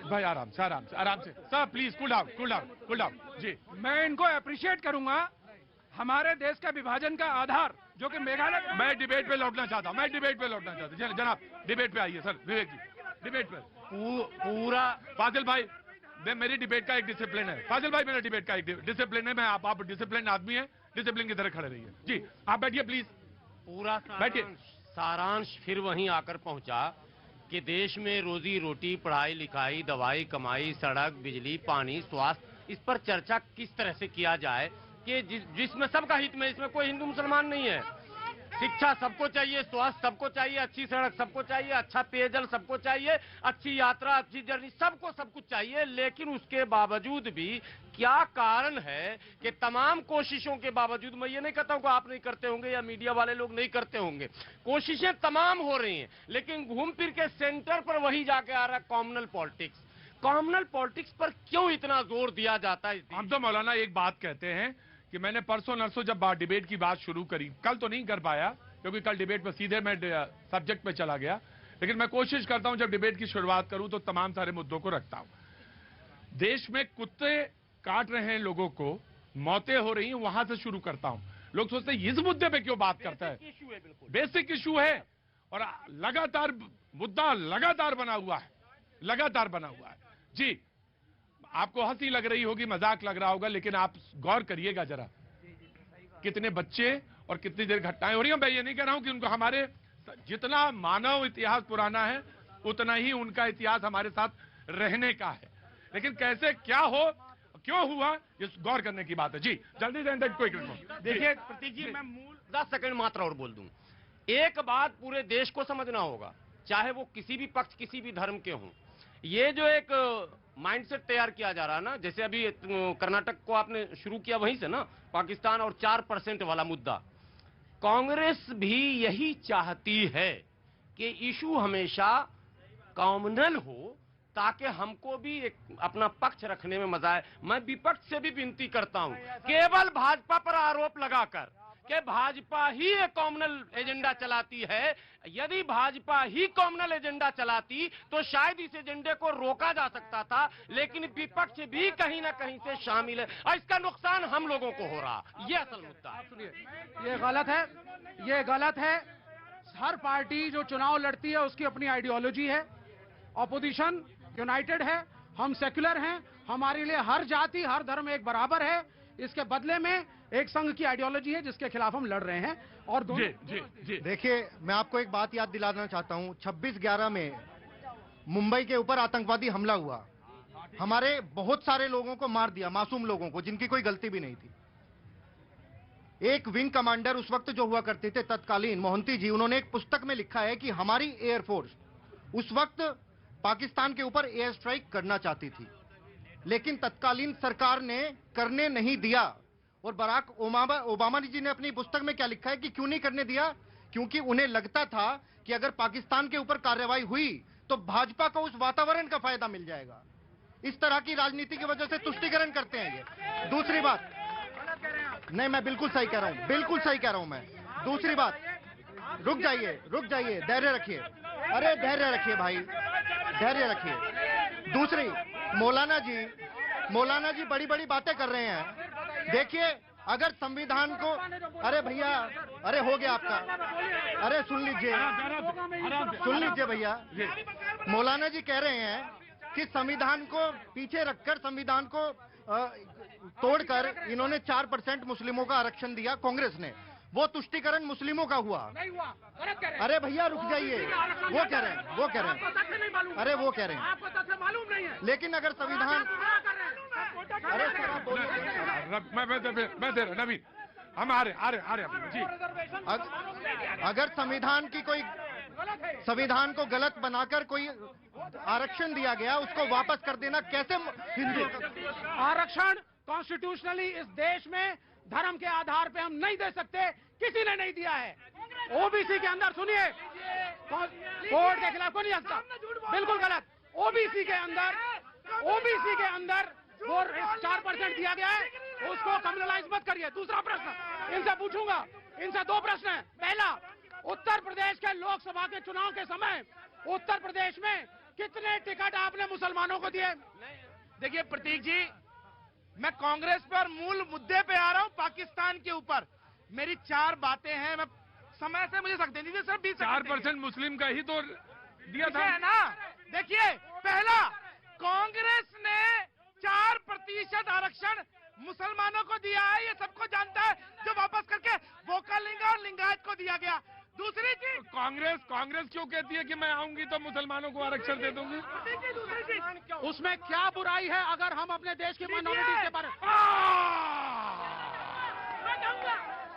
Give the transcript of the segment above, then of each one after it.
भाई आराम से आराम से आराम से sir, please cool down cool down cool down जी। मैं इनको अप्रिशिएट करूंगा। हमारे देश का विभाजन का आधार जो कि मेघालय। मैं डिबेट पे लौटना चाहता हूं, मैं डिबेट पे लौटना चाहता हूं। जनाब डिबेट पे आइए सर, विवेक जी डिबेट पे। पूरा फाजिल भाई, मेरी डिबेट का एक डिसिप्लिन है। फाजिल भाई मेरा डिबेट का एक डिसिप्लिन है। मैं आप डिसिप्लिन आदमी है, डिसिप्लिन की तरह खड़े रहिए जी। आप बैठिए प्लीज। पूरा बैठिए। सारांश फिर वहीं आकर पहुंचा कि देश में रोजी रोटी, पढ़ाई लिखाई, दवाई कमाई, सड़क, बिजली, पानी, स्वास्थ्य, इस पर चर्चा किस तरह से किया जाए कि जिसमें सबका हित में, इसमें कोई हिंदू मुसलमान नहीं है। शिक्षा सबको चाहिए, स्वास्थ्य सबको चाहिए, अच्छी सड़क सबको चाहिए, अच्छा पेयजल सबको चाहिए, अच्छी यात्रा, अच्छी जर्नी, सबको सब कुछ चाहिए। लेकिन उसके बावजूद भी क्या कारण है कि तमाम कोशिशों के बावजूद, मैं ये नहीं कहता हूं कि आप नहीं करते होंगे या मीडिया वाले लोग नहीं करते होंगे, कोशिशें तमाम हो रही हैं, लेकिन घूम फिर के सेंटर पर वही जाके आ रहा है कॉमनल पॉलिटिक्स। कॉमनल पॉलिटिक्स पर क्यों इतना जोर दिया जाता है? हम तो मौलाना एक बात कहते हैं कि मैंने परसों नरसों जब डिबेट की बात शुरू करी, कल तो नहीं कर पाया क्योंकि कल डिबेट पर सीधे मैं सब्जेक्ट पे चला गया, लेकिन मैं कोशिश करता हूं जब डिबेट की शुरुआत करूं तो तमाम सारे मुद्दों को रखता हूं। देश में कुत्ते काट रहे हैं लोगों को, मौतें हो रही हैं, वहां से शुरू करता हूं। लोग सोचते हैं इस मुद्दे पे क्यों बात करता है, बेसिक इशू है और लगातार मुद्दा लगातार बना हुआ है, लगातार बना हुआ है जी। आपको हंसी लग रही होगी, मजाक लग रहा होगा, लेकिन आप गौर करिएगा जरा, कितने बच्चे और कितनी देर घटनाएं हो रही हैं। मैं ये नहीं कह रहा हूं कि उनको, हमारे जितना मानव इतिहास पुराना है उतना ही उनका इतिहास हमारे साथ रहने का है, लेकिन कैसे क्या हो, क्यों हुआ, ये गौर करने की बात है जी। जल्दी से कोई देखिए प्रतीक जी, मैं मूल 10 सेकंड मात्र और बोल दूं। एक बात पूरे देश को समझना होगा, चाहे वो किसी भी पक्ष, किसी भी धर्म के हों, ये जो एक माइंडसेट तैयार किया जा रहा है ना, जैसे अभी कर्नाटक को आपने शुरू किया वहीं से ना, पाकिस्तान और 4% वाला मुद्दा, कांग्रेस भी यही चाहती है कि इशू हमेशा कॉमनल हो ताकि हमको भी एक अपना पक्ष रखने में मजा आए। मैं विपक्ष से भी विनती करता हूं, केवल भाजपा पर आरोप लगाकर कि भाजपा ही एक कॉमनल एजेंडा चलाती है, यदि भाजपा ही कॉमनल एजेंडा चलाती तो शायद इस एजेंडे को रोका जा सकता था, लेकिन विपक्ष भी कहीं ना कहीं से शामिल है और इसका नुकसान हम लोगों को हो रहा। यह असल मुद्दा है। सुनिए, ये गलत है, ये गलत है। हर पार्टी जो चुनाव लड़ती है उसकी अपनी आइडियोलॉजी है। ऑपोजिशन यूनाइटेड है, हम सेक्युलर हैं, हमारे लिए हर जाति हर धर्म एक बराबर है। इसके बदले में एक संघ की आइडियोलॉजी है जिसके खिलाफ हम लड़ रहे हैं। और जी। देखिए, मैं आपको एक बात याद दिलाना चाहता हूं, 26/11 में मुंबई के ऊपर आतंकवादी हमला हुआ, हमारे बहुत सारे लोगों को मार दिया, मासूम लोगों को जिनकी कोई गलती भी नहीं थी। एक विंग कमांडर उस वक्त जो हुआ करते थे तत्कालीन, मोहंती जी, उन्होंने एक पुस्तक में लिखा है कि हमारी एयरफोर्स उस वक्त पाकिस्तान के ऊपर एयर स्ट्राइक करना चाहती थी, लेकिन तत्कालीन सरकार ने करने नहीं दिया। और बराक ओबामा जी ने अपनी पुस्तक में क्या लिखा है कि क्यों नहीं करने दिया, क्योंकि उन्हें लगता था कि अगर पाकिस्तान के ऊपर कार्रवाई हुई तो भाजपा को उस वातावरण का फायदा मिल जाएगा। इस तरह की राजनीति की वजह से तुष्टीकरण करते हैं ये। दूसरी बात, नहीं, मैं बिल्कुल सही कह रहा हूं, बिल्कुल सही कह रहा हूं मैं। दूसरी बात, रुक जाइए, धैर्य रखिए, अरे धैर्य रखिए भाई, धैर्य रखिए। दूसरी, मौलाना जी बड़ी बड़ी बातें कर रहे हैं। देखिए, अगर संविधान को, अरे भैया, अरे हो गया आपका, अरे सुन लीजिए भैया, मौलाना जी कह रहे हैं कि संविधान को पीछे रखकर, संविधान को तोड़कर इन्होंने 4% मुस्लिमों का आरक्षण दिया कांग्रेस ने, वो तुष्टीकरण मुस्लिमों का हुआ। नहीं हुआ, गलत कह रहे हैं। अरे भैया रुक जाइए, वो कह रहे हैं, अरे वो कह रहे हैं, आपको तथ्य मालूम नहीं है। लेकिन अगर संविधान, अरे सर आप बोलिए, मैं दे रहा नवीन, हम आ रहे जी। अगर संविधान की कोई, संविधान को गलत बनाकर कोई आरक्षण दिया गया, उसको वापस कर देना कैसे हिंदू? आरक्षण कॉन्स्टिट्यूशनली इस देश में धर्म के आधार पे हम नहीं दे सकते, किसी ने नहीं दिया है। ओबीसी के अंदर, सुनिए, कोर्ट के खिलाफ कोई नहीं हंसता, बिल्कुल गलत। ओबीसी के अंदर वो 4% दिया गया है, उसको कम्युनलाइज मत करिए। दूसरा प्रश्न इनसे पूछूंगा, इनसे 2 प्रश्न है। पहला, उत्तर प्रदेश के लोकसभा के चुनाव के समय उत्तर प्रदेश में कितने टिकट आपने मुसलमानों को दिए? देखिए प्रतीक जी, मैं कांग्रेस पर मूल मुद्दे पे आ रहा हूं, पाकिस्तान के ऊपर। मेरी 4 बातें हैं, मैं समय से मुझे सकते नहीं, सर 4% मुस्लिम का ही तो दिया था है ना। देखिए, पहला, कांग्रेस ने 4% आरक्षण मुसलमानों को दिया है, ये सबको जानता है, जो वापस करके वोकालिंगा और लिंगायत को दिया गया। दूसरी चीज, कांग्रेस क्यों कहती है कि मैं आऊंगी तो मुसलमानों को आरक्षण दे दूंगी? दूसरी चीज, उसमें क्या बुराई है अगर हम अपने देश की माइनॉरिटी के बारे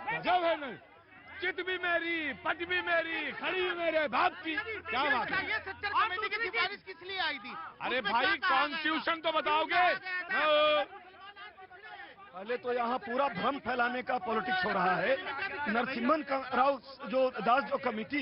गजब है नहीं, चित भी मेरी, पट भी मेरी, खड़ी भी मेरे बाप की। क्या बात है? ये सेक्टर कमेटी की सिफारिश किस लिए आई थी? अरे भाई, कॉन्स्टिट्यूशन तो बताओगे। पहले तो यहाँ पूरा भ्रम फैलाने का पॉलिटिक्स हो रहा है। नरसिम्हन राव जो दास जो कमेटी